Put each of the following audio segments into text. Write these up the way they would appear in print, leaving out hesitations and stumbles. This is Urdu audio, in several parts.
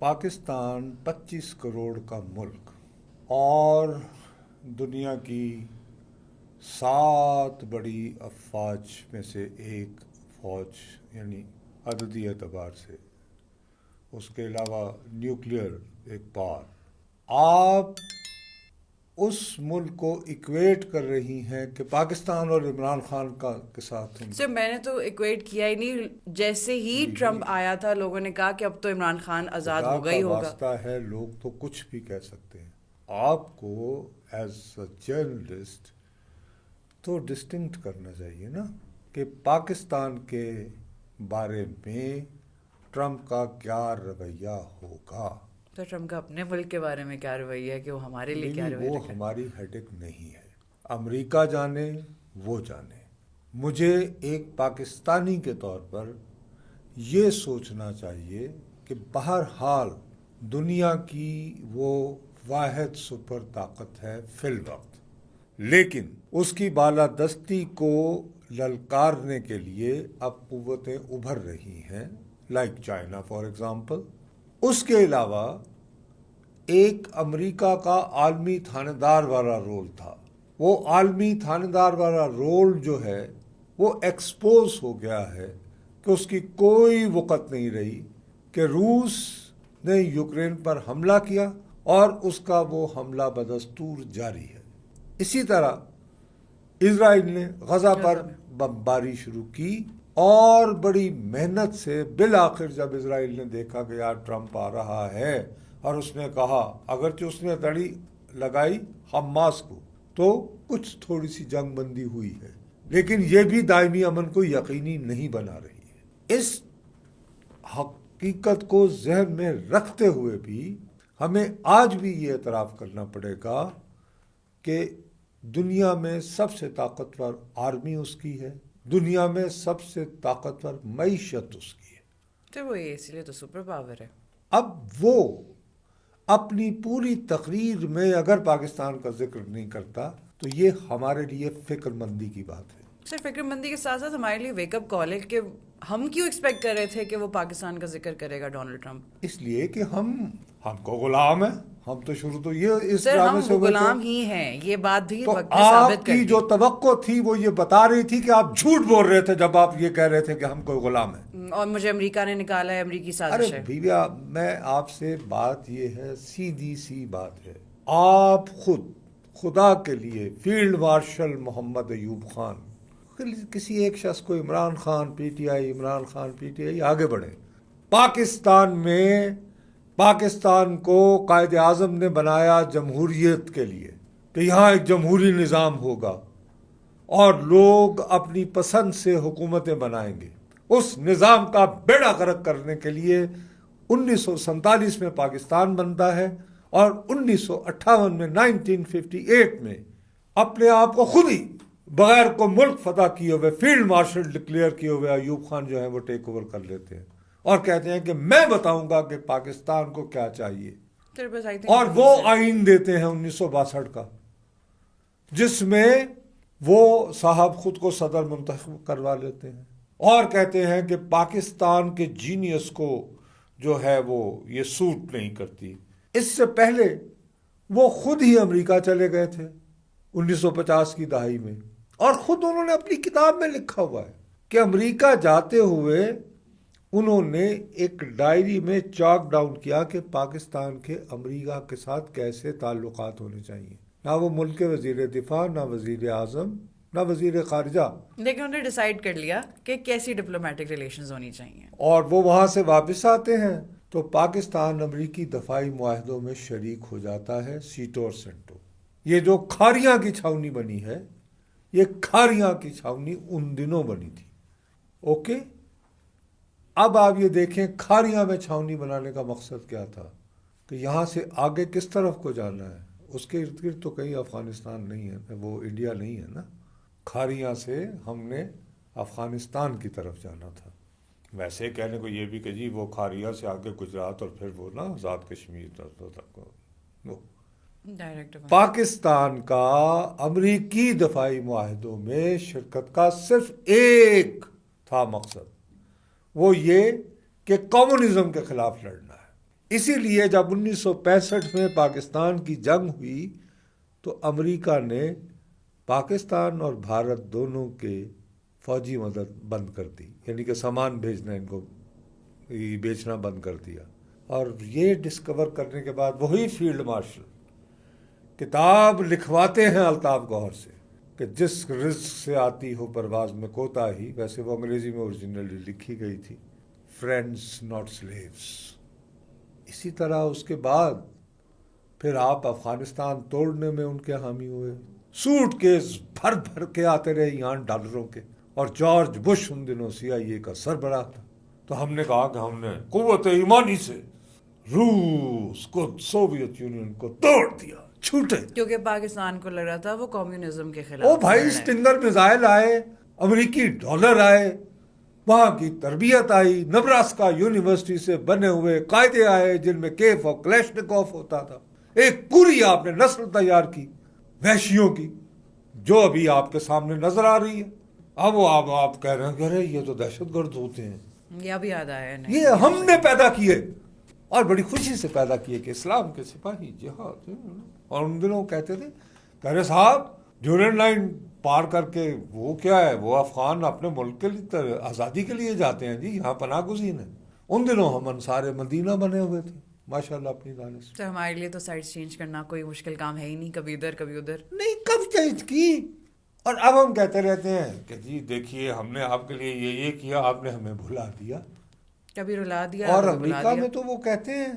پاکستان 25 کروڑ کا ملک اور دنیا کی 7 بڑی افواج میں سے ایک فوج، یعنی عددی اعتبار سے، اس کے علاوہ نیوکلیئر ایک پاور، آپ اس ملک کو ایکویٹ کر رہی ہیں کہ پاکستان اور عمران خان کے ساتھ ہوں۔ سر میں نے تو ایکویٹ کیا ہی نہیں، جیسے ہی ٹرمپ آیا تھا لوگوں نے کہا کہ اب تو عمران خان آزاد ہوگا ہی ہوگا۔ واسطہ ہے، لوگ تو کچھ بھی کہہ سکتے ہیں، آپ کو ایز اے جرنلسٹ تو ڈسٹنکٹ کرنا چاہیے نا کہ پاکستان کے بارے میں ٹرمپ کا کیا رویہ ہوگا۔ تو ٹرمپ کا اپنے ملک کے بارے میں کیا رویہ ہے کہ وہ ہمارے لیے کیا رویہ وہ رکھے؟ ہماری ہیڈک نہیں ہے، امریکہ جانے وہ جانے۔ مجھے ایک پاکستانی کے طور پر یہ سوچنا چاہیے کہ بہرحال دنیا کی وہ واحد سپر طاقت ہے فی الوقت، لیکن اس کی بالادستی کو للکارنے کے لیے اب قوتیں ابھر رہی ہیں، لائک چائنا فار ایگزامپل۔ اس کے علاوہ ایک امریکہ کا عالمی تھانے دار والا رول تھا، وہ عالمی تھانے دار والا رول جو ہے وہ ایکسپوز ہو گیا ہے کہ اس کی کوئی وقت نہیں رہی کہ روس نے یوکرین پر حملہ کیا اور اس کا وہ حملہ بدستور جاری ہے۔ اسی طرح اسرائیل نے غزہ پر بمباری شروع کی اور بڑی محنت سے بالآخر جب اسرائیل نے دیکھا کہ یار ٹرمپ آ رہا ہے اور اس نے کہا، اگرچہ اس نے دڑی لگائی حماس کو، تو کچھ تھوڑی سی جنگ بندی ہوئی ہے، لیکن یہ بھی دائمی امن کو یقینی نہیں بنا رہی ہے۔ اس حقیقت کو ذہن میں رکھتے ہوئے بھی ہمیں آج بھی یہ اعتراف کرنا پڑے گا کہ دنیا میں سب سے طاقتور آرمی اس کی ہے، دنیا میں سب سے طاقتور معیشت اس کی ہے۔ تو وہ اس لیے تو سپر پاور ہے۔ اب وہ اپنی پوری تقریر میں اگر پاکستان کا ذکر نہیں کرتا تو یہ ہمارے لیے فکر مندی کی بات ہے۔ سر فکر مندی کے ساتھ ساتھ ہمارے لیے ویک اپ کال ہے کہ ہم کیوں ایکسپیکٹ کر رہے تھے کہ وہ پاکستان کا ذکر کرے گا ڈونلڈ ٹرمپ؟ اس لیے کہ ہم کو غلام ہیں، ہم تو شروع تو یہ اس سر ڈرامے ہم سے ہوئے غلام تھے۔ ہی ہیں، یہ بات بھی تو وقت نے آپ ثابت کر کی دی۔ جو توقع تھی وہ یہ بتا رہی تھی کہ آپ جھوٹ بول رہے تھے جب آپ یہ کہہ رہے تھے کہ ہم کوئی غلام ہیں، اور مجھے امریکہ نے نکالا ہے، امریکی سازش ہے۔ بیویا میں آپ سے بات یہ ہے، سیدھی سی بات ہے، آپ خود خدا کے لیے فیلڈ مارشل محمد ایوب خان، کسی ایک شخص کو Imran Khan P T I, Imran Khan P T I, آگے بڑھیں۔ پاکستان میں پاکستان کو قائد اعظم نے بنایا جمہوریت کے لیے کہ یہاں ایک جمہوری نظام ہوگا اور لوگ اپنی پسند سے حکومتیں بنائیں گے۔ اس نظام کا بیڑا غرق کرنے کے لیے 1947 میں پاکستان بنتا ہے اور 1958 میں 1958 میں اپنے آپ کو خود ہی بغیر کو ملک فتح کیے ہوئے فیلڈ مارشل ڈکلیئر کیے ہوئے ایوب خان جو ہیں وہ ٹیک اوور کر لیتے ہیں اور کہتے ہیں کہ میں بتاؤں گا کہ پاکستان کو کیا چاہیے، اور وہ آئین دیتے ہیں 1962 کا، جس میں وہ صاحب خود کو صدر منتخب کروا لیتے ہیں اور کہتے ہیں کہ پاکستان کے جینیس کو جو ہے وہ یہ سوٹ نہیں کرتی۔ اس سے پہلے وہ خود ہی امریکہ چلے گئے تھے 1950 کی دہائی میں، اور خود انہوں نے اپنی کتاب میں لکھا ہوا ہے کہ امریکہ جاتے ہوئے انہوں نے ایک ڈائری میں چاک ڈاؤن کیا کہ پاکستان کے امریکہ کے ساتھ کیسے تعلقات ہونے چاہیے، نہ وہ ملک کے وزیر دفاع، نہ وزیر اعظم، نہ وزیر خارجہ، لیکن انہوں نے ڈیسائیڈ کر لیا کہ کیسی ڈپلومیٹک ریلیشنز ہونی چاہیے۔ اور وہ وہاں سے واپس آتے ہیں تو پاکستان امریکی دفاعی معاہدوں میں شریک ہو جاتا ہے، سیٹو اور سینٹو۔ یہ جو کھاریاں کی چھاونی بنی ہے، یہ کھاریاں کی چھاونی ان دنوں بنی تھی، اوکے؟ اب آپ یہ دیکھیں کھاریاں میں چھاونی بنانے کا مقصد کیا تھا کہ یہاں سے آگے کس طرف کو جانا ہے، اس کے ارد گرد تو کہیں افغانستان نہیں ہے، وہ انڈیا نہیں ہے نا، کھاریاں سے ہم نے افغانستان کی طرف جانا تھا۔ ویسے کہنے کو یہ بھی کہ جی وہ کھاریاں سے آگے گجرات اور پھر وہ نا آزاد کشمیر تک، پاکستان کا امریکی دفاعی معاہدوں میں شرکت کا صرف ایک تھا مقصد، وہ یہ کہ کمیونزم کے خلاف لڑنا ہے، اسی لیے جب 1965 میں پاکستان کی جنگ ہوئی تو امریکہ نے پاکستان اور بھارت دونوں کے فوجی مدد بند کر دی، یعنی کہ سامان بھیجنا ان کو بیچنا بند کر دیا. اور یہ ڈسکور کرنے کے بعد وہی فیلڈ مارشل کتاب لکھواتے ہیں الطاف گوہر سے کہ جس رزق سے آتی ہو پرواز میں کوتاہی، ویسے وہ انگریزی میں اوریجنلی لکھی گئی تھی، فرینڈز ناٹ سلیوز. اسی طرح اس کے بعد پھر آپ افغانستان توڑنے میں ان کے حامی ہوئے، سوٹ کیس بھر بھر کے آتے رہے یہاں ڈالروں کے، اور جارج بش ان دنوں CIA کا سربراہ تھا. تو ہم نے کہا کہ ہم نے قوت ایمانی سے روس کو، سوویت یونین کو توڑ دیا، چھوٹے. کیونکہ پاکستان کو لگ رہا تھا وہ کمیونزم کے او خلاف بھائی، لڑ رہا ہے. اسٹنگر میزائل آئے، امریکی ڈالر آئے، وہاں کی تربیت آئی، نبراسکا یونیورسٹی سے بنے ہوئے قاعدے آئے جن میں کیف اور کلیشنکوف ہوتا تھا. ایک پوری آپ نے نسل تیار کی وحشیوں کی، جو ابھی آپ کے سامنے نظر آ رہی ہے. اب وہ آپ کہہ رہے ہیں کہ ارے یہ تو دہشت گرد ہوتے ہیں. یہ ابھی یاد آیا ہے. یہ ہم نے پیدا کیے، اور بڑی خوشی سے پیدا کیے کہ اسلام کے سپاہی جہاد. اور ان دنوں کہتے تھے کہہ رہے صاحب ڈیورنڈ لائن پار کر کے وہ کیا ہے، وہ افغان اپنے ملک کے لیے آزادی کے لیے جاتے ہیں جی، یہاں پناہ گزین ہیں. ان دنوں ہم انصار مدینہ بنے ہوئے تھے ماشاءاللہ اپنی دانش. تو ہمارے لیے تو سائڈ چینج کرنا کوئی مشکل کام ہے ہی نہیں، کبھی ادھر کبھی ادھر. نہیں، کب چینج کی. اور اب ہم کہتے رہتے ہیں کہ جی دیکھیے ہم نے آپ کے لیے یہ کیا، آپ نے ہمیں بھلا دیا. کبھی رلا دیا. اور کبھی بلا امریکہ دیا. میں تو وہ کہتے ہیں،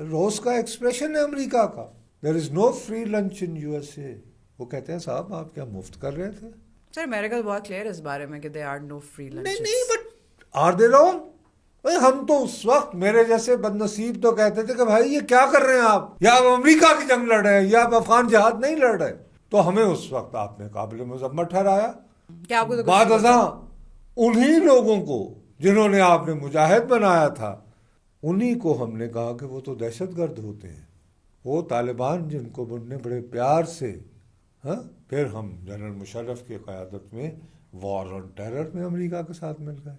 روز کا ایکسپریشن ہے امریکہ کا، دیر از نو فری لنچ ان USA. وہ کہتے ہیں صاحب آپ کیا مفت کر رہے تھے؟ سر امریکہ بہت کلیئر اس بارے میں کہ they are no free lunch. نہیں بٹ آر دے رونگ؟ ہم تو اس وقت میرے جیسے بد نصیب تو کہتے تھے کہ بھائی یہ کیا کر رہے ہیں آپ، یا آپ امریکہ کی جنگ لڑ رہے ہیں یا آپ افغان جہاد نہیں لڑ رہے. تو ہمیں اس وقت آپ نے قابل مذمت ٹھہرایا. کیا آپ کو تو بعد ازاں انہی لوگوں کو جنہوں نے آپ نے مجاہد بنایا تھا، انہی کو ہم نے کہا کہ وہ تو دہشت گرد ہوتے ہیں. وہ طالبان جن کو ہم نے بڑے پیار سے، ہاں، پھر ہم جنرل مشرف کی قیادت میں وار آن ٹیرر میں امریکہ کے ساتھ مل گئے.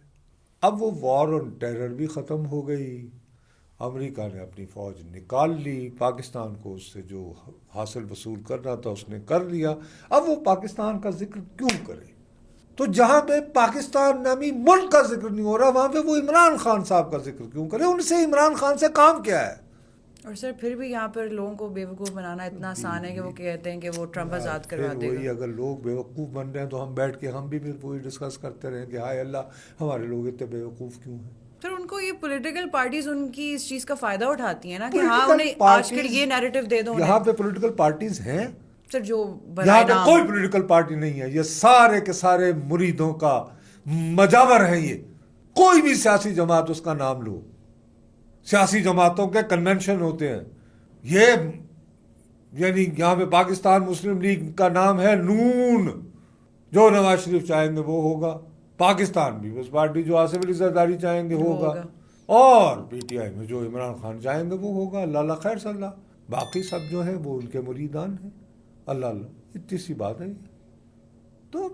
اب وہ وار آن ٹیرر بھی ختم ہو گئی، امریکہ نے اپنی فوج نکال لی، پاکستان کو اس سے جو حاصل وصول کرنا تھا اس نے کر لیا. اب وہ پاکستان کا ذکر کیوں کرے؟ تو جہاں پہ پاکستان نامی ملک کا ذکر نہیں ہو رہا وہاں پہ وہ عمران خان صاحب کا ذکر کیوں کرے؟ ان سے عمران خان سے کام کیا ہے؟ اور سر پھر بھی یہاں پر لوگوں کو بیوقوف بنانا اتنا آسان ہے کہ وہ کہتے ہیں کہ وہ ٹرمپ آزاد کروا دے وہی گا. اگر لوگ بیوقوف بن رہے ہیں تو ہم بیٹھ کے ہم بھی پھر وہی ڈسکس کرتے رہیں کہ ہائے اللہ ہمارے لوگ اتنے بیوقوف کیوں ہیں. سر ان کو یہ پولیٹیکل پارٹیز ان کی اس چیز کا فائدہ اٹھاتی ہیں نا کہ ہاں انہیں آج کل یہ نیریٹو دے دو. یہاں پہ پولیٹیکل پارٹیز ہیں سر جو یہاں پہ کوئی پولیٹیکل پارٹی نہیں ہے، یہ سارے کے سارے مریدوں کا مجاور ہیں. یہ کوئی بھی سیاسی جماعت اس کا نام لو، سیاسی جماعتوں کے کنونشن ہوتے ہیں. یہ یعنی یہاں پہ پاکستان مسلم لیگ کا نام ہے نون، جو نواز شریف چاہیں گے وہ ہوگا. پاکستان بھی اس پارٹی جو آصف علی زرداری چاہیں گے ہوگا، اور PTI میں جو عمران خان چاہیں گے وہ ہوگا. اللہ اللہ خیر صلی اللہ. باقی سب جو ہیں وہ ان کے مریدان ہیں. اللہ اللہ، اتنی سی بات ہے. تو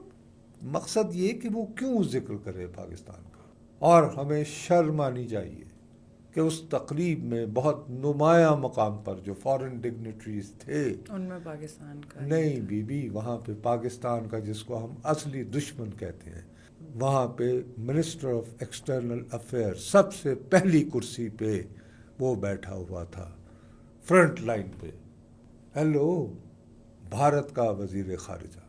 مقصد یہ کہ وہ کیوں ذکر کرے پاکستان کا. اور ہمیں شرم آنی چاہیے کہ اس تقریب میں بہت نمایاں مقام پر جو فارن ڈگنیٹریز تھے ان میں پاکستان کا نہیں بی وہاں پہ پاکستان کا جس کو ہم اصلی دشمن کہتے ہیں، وہاں پہ منسٹر آف ایکسٹرنل افیئر سب سے پہلی کرسی پہ وہ بیٹھا ہوا تھا فرنٹ لائن پہ. ہیلو، بھارت کا وزیر خارجہ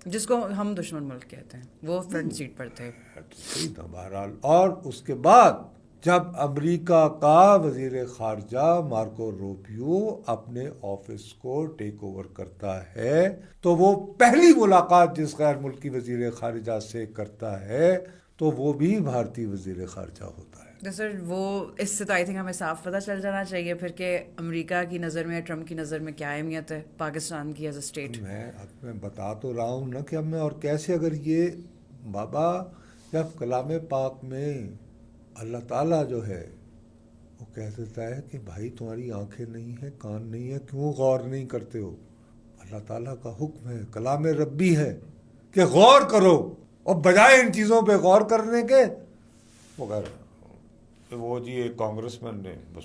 جس کو ہم دشمن ملک کہتے ہیں، وہ فرنٹ سیٹ پر تھے. صحیح تھا بہرحال. اور اس کے بعد جب امریکہ کا وزیر خارجہ مارکو روبیو اپنے آفس کو ٹیک اوور کرتا ہے تو وہ پہلی ملاقات جس غیر ملکی وزیر خارجہ سے کرتا ہے تو وہ بھی بھارتی وزیر خارجہ ہوتا ہے. تو سر وہ اس سے تو آئی تھنک ہمیں صاف پتہ چل جانا چاہیے پھر کہ امریکہ کی نظر میں، ٹرمپ کی نظر میں کیا اہمیت ہے پاکستان کی ایز اے اسٹیٹ. میں بتا تو رہا ہوں نا کہ اب میں اور کیسے، اگر یہ بابا جب کلام پاک میں اللہ تعالیٰ جو ہے وہ کہہ دیتا ہے کہ بھائی تمہاری آنکھیں نہیں ہیں، کان نہیں ہے، کیوں غور نہیں کرتے ہو؟ اللہ تعالیٰ کا حکم ہے، کلام ربی ہے کہ غور کرو، اور بجائے ان چیزوں پہ غور کرنے کے وہ جی ایک کانگریس مین نے بس